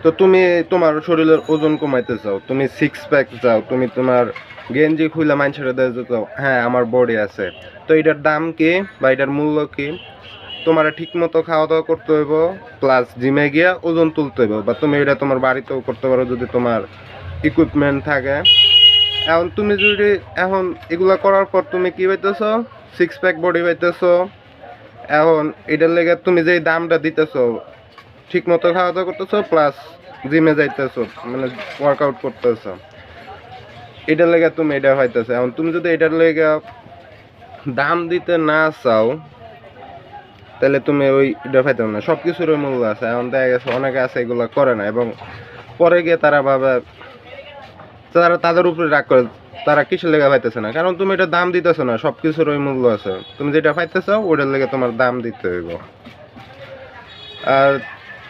তো তুমি তোমার শরীরের ওজন কমাইতে চাও, তুমি সিক্স প্যাক চাও, তুমি তোমার গেঞ্জি খুলে মানুষের দিতে চাও, হ্যাঁ আমার বডি আছে, তো এটার দাম কি বা এটার মূল্য কি? তোমার ঠিক মতো খাওয়া দাওয়া করতে হইব, প্লাস জিমে গিয়া ওজন তুলতে হইব, বা তুমি এটা তোমার বাড়িতেও করতে পারো যদি তোমার ইকুইপমেন্ট থাকে। এখন তুমি যদি এখন এগুলা করার পর তুমি কি পাইতেছ? সিক্স প্যাক বডি পাইতেছ। এখন এটার লেগে তুমি যেই দামটা দিতেছ, ঠিক মতো খাওয়া দাওয়া করতেছ, প্লাস জিমে যাইতেছ, মানে ওয়ার্কআউট করতেছ, এটার লেগে তুমি এটা হইতেছে। এখন তুমি যদি এটার লেগে দাম দিতে না চাও, তাহলে তুমি ওই এটা পাইতে না। সব কিছুর মূল্য আছে। এখন দেখা গেছে অনেকে আছে এগুলো করে না, এবং পরে গিয়ে তারা ভাবে, তারা তাদের উপরে রাগ করে, তারা কিসের লেগে পাইতেছে না, কারণ তুমি এটা দাম দিতেছো না। সব কিছুর ওই মূল্য আছে, তুমি যেটা পাইতেছো ওটার লেগে তোমার দাম দিতে হইব। আর